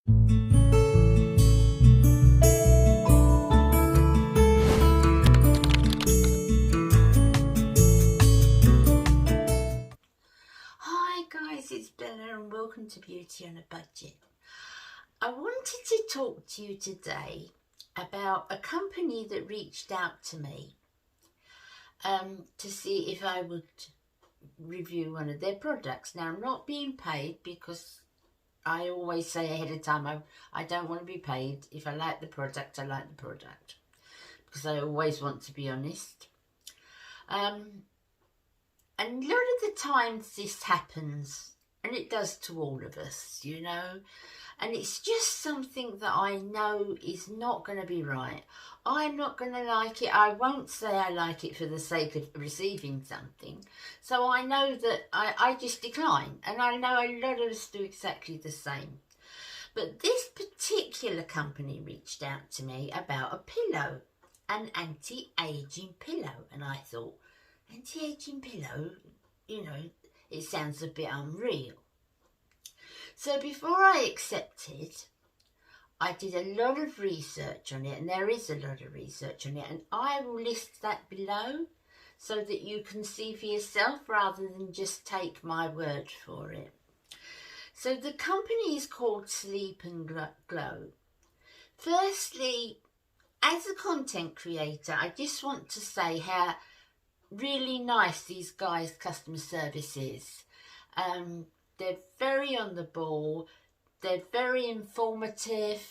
Hi guys, it's Bella and welcome to Beauty on a Budget. I wanted to talk to you today about a company that reached out to me to see if I would review one of their products. Now, I'm not being paid because I always say ahead of time I don't want to be paid. If I like the product, I like the product, because I always want to be honest. And a lot of the times this happens, and it does to all of us, you know, and it's just something that I know is not going to be right. I'm not going to like it. I won't say I like it for the sake of receiving something. So I know that I just decline, and I know a lot of us do exactly the same. But this particular company reached out to me about a pillow, an anti-aging pillow, and I thought, anti-aging pillow, you know, it sounds a bit unreal. So before I accepted, I did a lot of research on it, and there is a lot of research on it, and I will list that below so that you can see for yourself rather than just take my word for it. So the company is called Sleep and Glow. Firstly, as a content creator, I just want to say how really nice these guys' customer service is. They're very on the ball, they're very informative,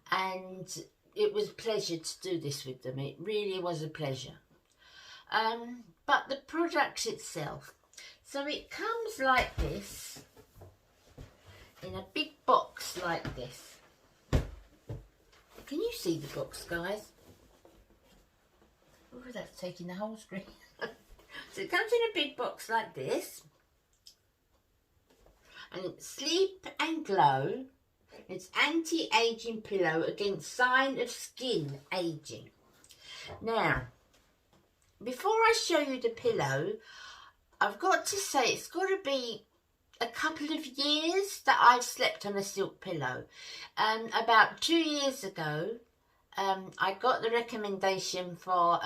and it was a pleasure to do this with them. It really was a pleasure. But the product itself, so it comes like this, in a big box like this. Can you see the box, guys? Oh, that's taking the whole screen. So it comes in a big box like this. And it's Sleep and Glow. It's anti-aging pillow against sign of skin aging. Now, before I show you the pillow, I've got to say it's got to be a couple of years that I've slept on a silk pillow. About 2 years ago, I got the recommendation for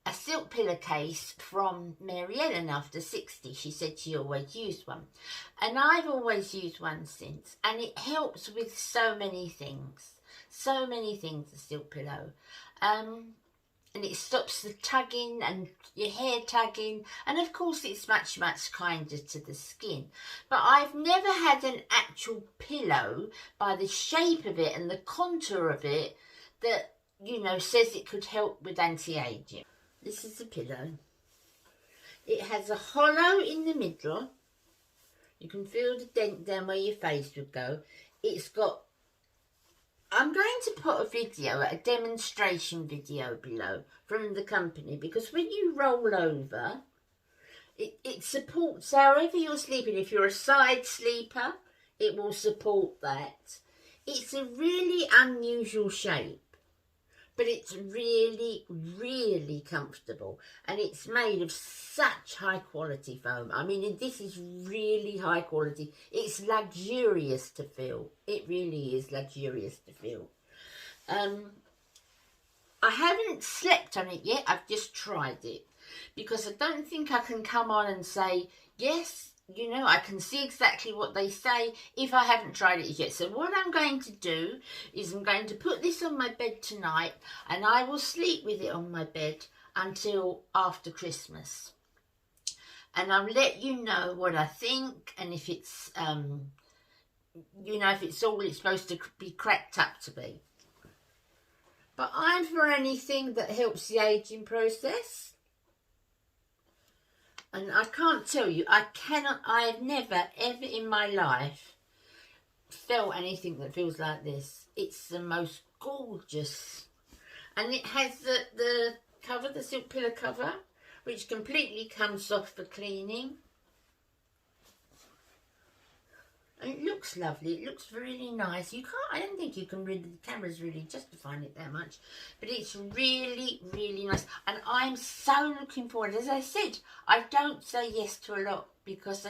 a silk pillowcase from Mary Ellen after 60. She said she always used one, and I've always used one since, and it helps with so many things, the silk pillow. And it stops the tugging and your hair tugging, and of course it's much kinder to the skin. But I've never had an actual pillow by the shape of it and the contour of it that, you know, says it could help with anti-aging. This is the pillow. It has a hollow in the middle. You can feel the dent down where your face would go. It's got, I'm going to put a video, a demonstration video below from the company, because when you roll over, it supports however you're sleeping. If you're a side sleeper, it will support that. It's a really unusual shape, but it's really comfortable, and it's made of such high quality foam. I mean, this is really high quality. It's luxurious to feel. It really is luxurious to feel. I haven't slept on it yet. I've just tried it, because I don't think I can come on and say, yes, you know, I can see exactly what they say if I haven't tried it yet. So what I'm going to do is I'm going to put this on my bed tonight, and I will sleep with it on my bed until after Christmas. And I'll let you know what I think, and if it's, you know, if it's all it's supposed to be cracked up to be. But I'm for anything that helps the aging process. And I can't tell you, I have never, ever in my life felt anything that feels like this. It's the most gorgeous. And it has the cover, the silk pillow cover, which completely comes off for cleaning. And it looks lovely. It looks really nice. I don't think you can really, the camera's really justifying it that much. But it's really nice. And I'm so looking forward. As I said, I don't say yes to a lot because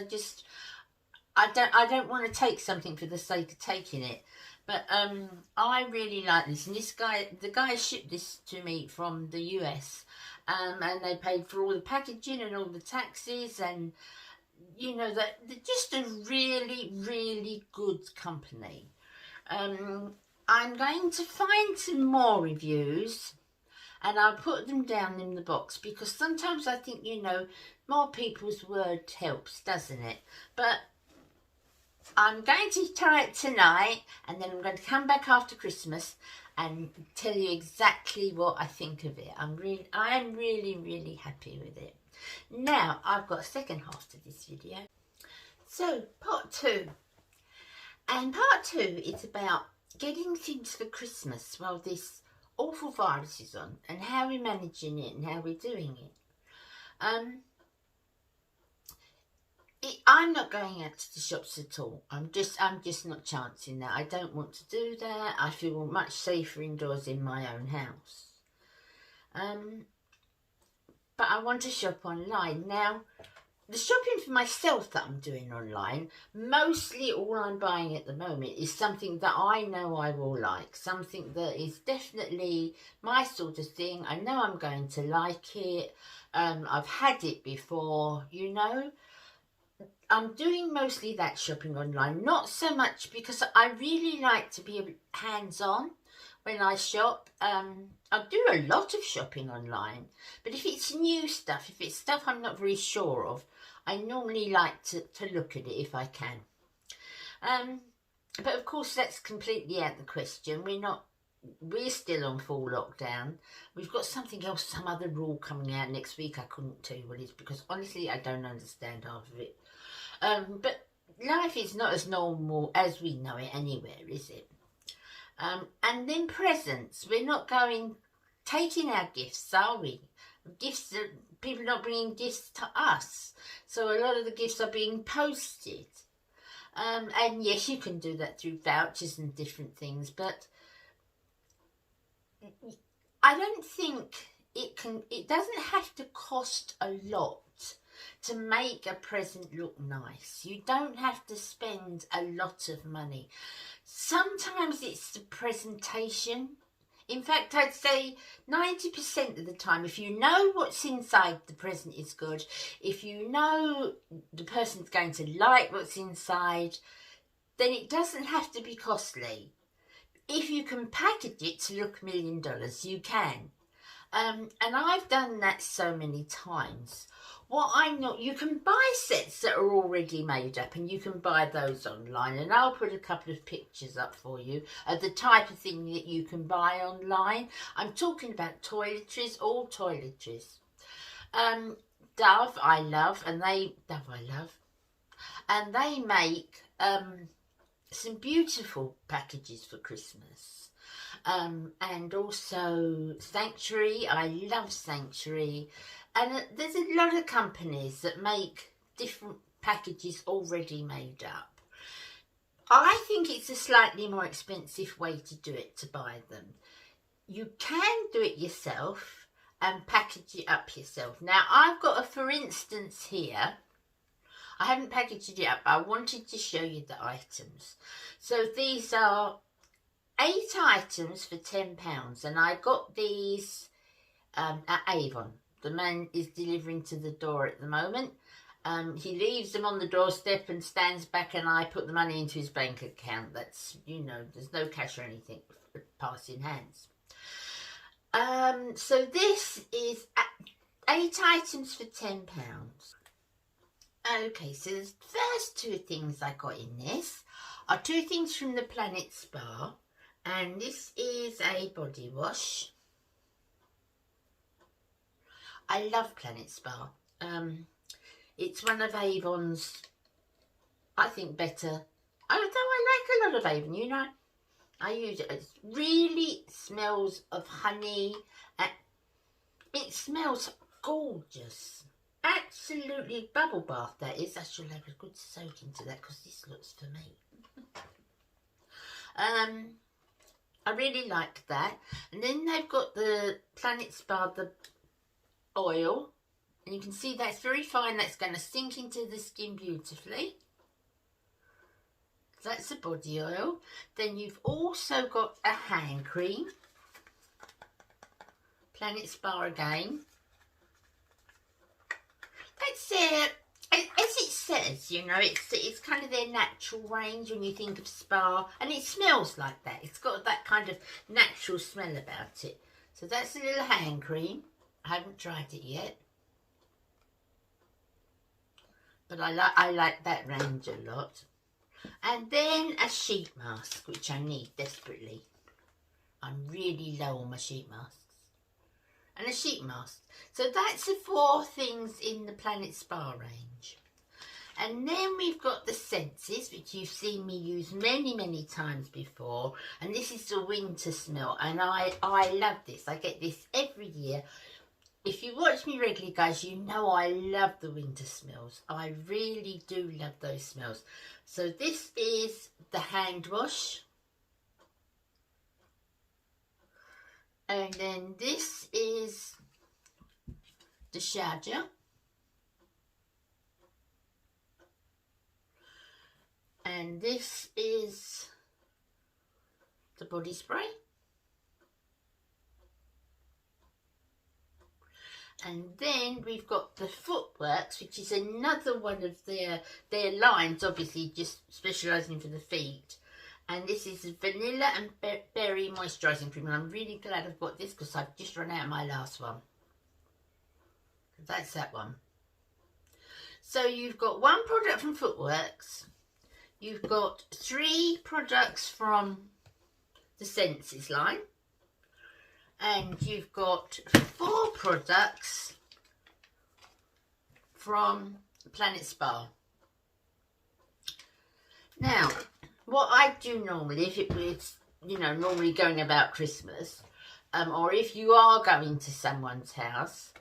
I don't want to take something for the sake of taking it. But I really like this. And the guy shipped this to me from the US. And they paid for all the packaging and all the taxes. And, you know, they're just a really, really good company. I'm going to find some more reviews. And I'll put them down in the box. Because sometimes I think, you know, more people's word helps, doesn't it? But I'm going to try it tonight, and then I'm going to come back after Christmas and tell you exactly what I think of it. I'm really, really happy with it. Now, I've got a second half to this video. So, part 2. And part 2 is about getting things for Christmas while this awful virus is on, and how we're managing it and how we're doing it. I'm not going out to the shops at all. I'm just not chancing that. I don't want to do that. I feel much safer indoors in my own house. But I want to shop online. Now, the shopping for myself that I'm doing online, mostly all I'm buying at the moment is something that I know I will like. Something that is definitely my sort of thing. I know I'm going to like it. I've had it before, you know. I'm doing mostly that shopping online, not so much because I really like to be hands-on when I shop. I do a lot of shopping online, but if it's new stuff, if it's stuff I'm not very sure of, I normally like to look at it if I can. But of course that's completely out of the question. We're still on full lockdown. We've got something else, some other rule coming out next week. I couldn't tell you what it is because honestly I don't understand half of it. But life is not as normal as we know it anywhere, is it? And then presents. We're not taking our gifts, are we? People are not bringing gifts to us. So a lot of the gifts are being posted. And yes, you can do that through vouchers and different things, but I don't think it doesn't have to cost a lot to make a present look nice. You don't have to spend a lot of money. Sometimes it's the presentation. In fact, I'd say 90% of the time, if you know what's inside the present is good, if you know the person's going to like what's inside, then it doesn't have to be costly. If you can package it to look $1 million, you can. And I've done that so many times. You can buy sets that are already made up, and you can buy those online, and I'll put a couple of pictures up for you of the type of thing that you can buy online. I'm talking about toiletries, all toiletries. Dove I love, and they make some beautiful packages for Christmas. And also Sanctuary, I love Sanctuary. And there's a lot of companies that make different packages already made up. I think it's a slightly more expensive way to do it, to buy them. You can do it yourself and package it up yourself. Now, I've got a for instance here. I haven't packaged it up, but I wanted to show you the items. So these are 8 items for £10, and I got these at Avon. The man is delivering to the door at the moment. He leaves them on the doorstep and stands back, and I put the money into his bank account. That's, you know, there's no cash or anything passing hands. So this is 8 items for £10. Okay, so the first 2 things I got in this are 2 things from the Planet Spa, and this is a body wash. I love Planet Spa. It's one of Avon's, I think, better. Although I like a lot of Avon, you know. I use it. It really smells of honey. It smells gorgeous. Absolutely bubble bath, that is. I shall have a good soak into that because this looks for me. I really like that. And then they've got the Planet Spa, the oil, and you can see that's very fine. That's going to sink into the skin beautifully. That's the body oil. Then you've also got a hand cream. Planet Spa again. That's it. As it says, you know, it's kind of their natural range when you think of spa, and it smells like that. It's got that kind of natural smell about it. So that's a little hand cream. I haven't tried it yet, but I like that range a lot. And then a sheet mask, which I need desperately. I'm really low on my sheet masks. And a sheet mask. So that's the 4 things in the Planet Spa range. And then we've got the Senses, which you've seen me use many times before. And this is the winter smell. And I love this. I get this every year. If you watch me regularly, guys, you know I love the winter smells. I really do love those smells. So this is the hand wash. And then this is the shower gel. And this is the body spray. And then we've got the Footworks, which is another one of their lines, obviously just specialising for the feet. And this is vanilla and berry moisturising cream. And I'm really glad I've got this because I've just run out of my last one. That's that one. So you've got 1 product from Footworks. You've got 3 products from the Senses line. And you've got 4 products from Planet Spa. Now, what I do normally, if it was, you know, normally going about Christmas, or if you are going to someone's house,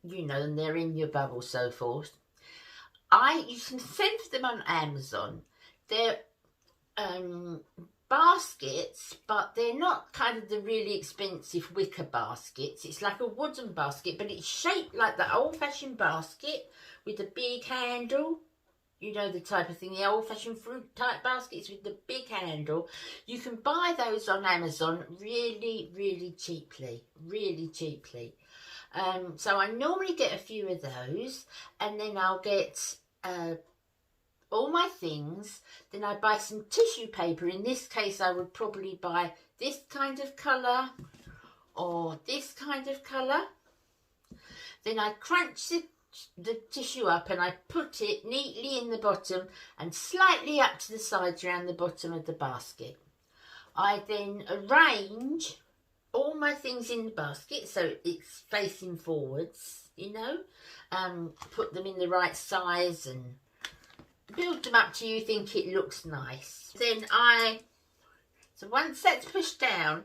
you know, and they're in your bubble, so forth, you can send them on Amazon. They're baskets, but they're not kind of the really expensive wicker baskets. It's like a wooden basket, but it's shaped like the old-fashioned basket with a big handle. You know the type of thing, the old-fashioned fruit type baskets with the big handle. You can buy those on Amazon really cheaply, so I normally get a few of those, and then I'll get all my things. Then I buy some tissue paper. In this case, I would probably buy this kind of colour or this kind of colour. Then I crunch the tissue up and I put it neatly in the bottom and slightly up to the sides around the bottom of the basket. I then arrange all my things in the basket so it's facing forwards, you know, put them in the right size and build them up till you think it looks nice. Then so once that's pushed down,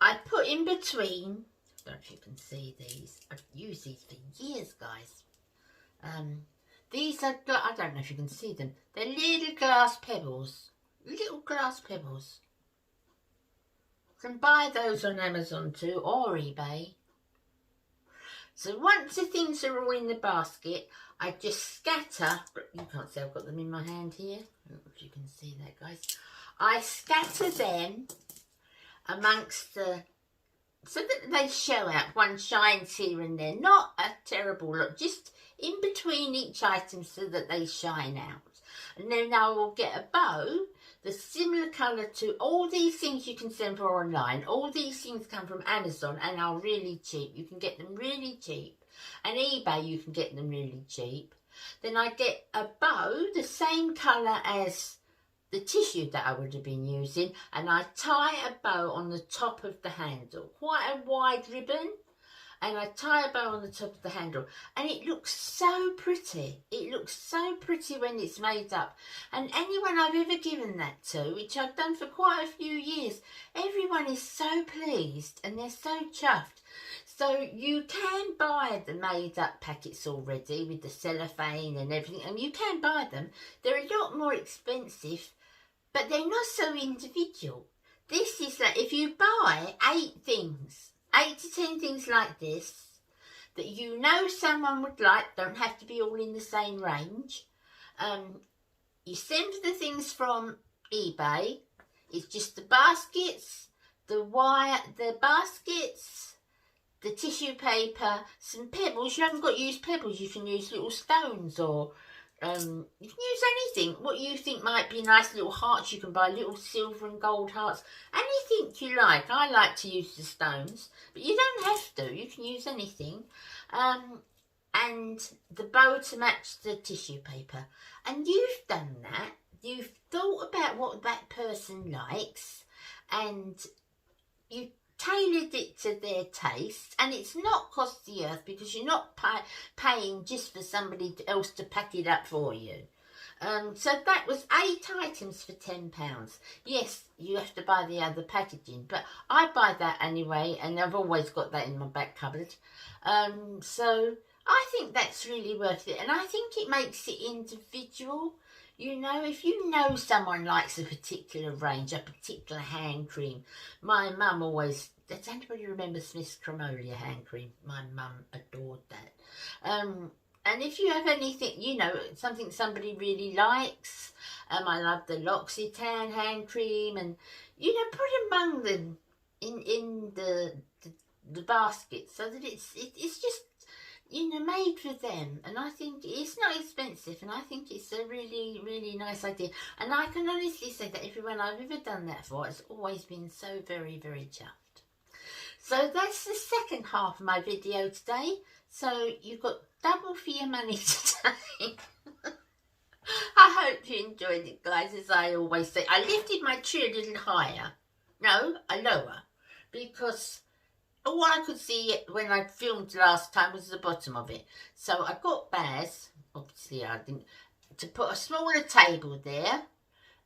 I put in between, I don't know if you can see these, I've used these for years, guys. These are, I don't know if you can see them, they're little glass pebbles, You can buy those on Amazon too, or eBay. So once the things are all in the basket, I just scatter, you can't see I've got them in my hand here, I don't know if you can see that, guys. I scatter them amongst the, so that they show out, one shines here and there, not a terrible look, just in between each item so that they shine out. And then I will get a bow, the similar colour to all these things you can send for online. All these things come from Amazon and are really cheap. You can get them really cheap. And eBay, you can get them really cheap. Then I get a bow, the same colour as the tissue that I would have been using. And I tie a bow on the top of the handle. Quite a wide ribbon. And I tie a bow on the top of the handle, and it looks so pretty. It looks so pretty when it's made up. And anyone I've ever given that to, which I've done for quite a few years, everyone is so pleased and they're so chuffed. So you can buy the made up packets already with the cellophane and everything, and you can buy them. They're a lot more expensive, but they're not so individual. This is that if you buy 8 things, 8 to 10 things like this that you know someone would like, don't have to be all in the same range. You send the things from eBay. It's just the baskets, the wire, the baskets, the tissue paper, some pebbles. You haven't got to use pebbles. You can use little stones, or you can use anything. What you think might be nice, little hearts. You can buy little silver and gold hearts. Anything you like. I like to use the stones, but you don't have to. You can use anything. And the bow to match the tissue paper. And you've done that. You've thought about what that person likes, and you tailored it to their taste, and it's not cost the earth because you're not paying just for somebody else to pack it up for you. So that was 8 items for £10. Yes, you have to buy the other packaging, but I buy that anyway, and I've always got that in my back cupboard. So I think that's really worth it, and I think it makes it individual. You know, if you know someone likes a particular range, a particular hand cream. My mum always, does anybody remember Smith's Cremolia hand cream? My mum adored that. And if you have anything, you know, something somebody really likes, I love the L'Occitane hand cream, and, you know, put among them in the basket so that it's just, you know, made for them. And I think it's not expensive, and I think it's a really, really nice idea. And I can honestly say that everyone I've ever done that for has always been so very, very chuffed. So that's the second half of my video today. So you've got double for your money today. I hope you enjoyed it, guys. As I always say, I lifted my tree a little higher. No, lower, because all I could see when I filmed last time was the bottom of it. So I got Baz, obviously I didn't, to put a smaller table there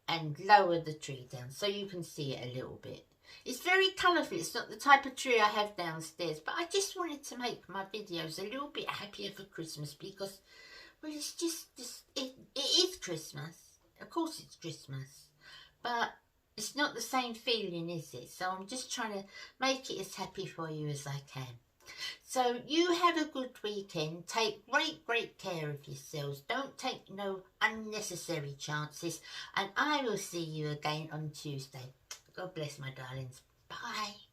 and lower the tree down so you can see it a little bit. It's very colourful. It's not the type of tree I have downstairs, but I just wanted to make my videos a little bit happier for Christmas because, well, it's just it is Christmas. Of course it's Christmas, but it's not the same feeling, is it? So I'm just trying to make it as happy for you as I can. So you have a good weekend. Take great care of yourselves. Don't take no unnecessary chances. And I will see you again on Tuesday. God bless, my darlings. Bye.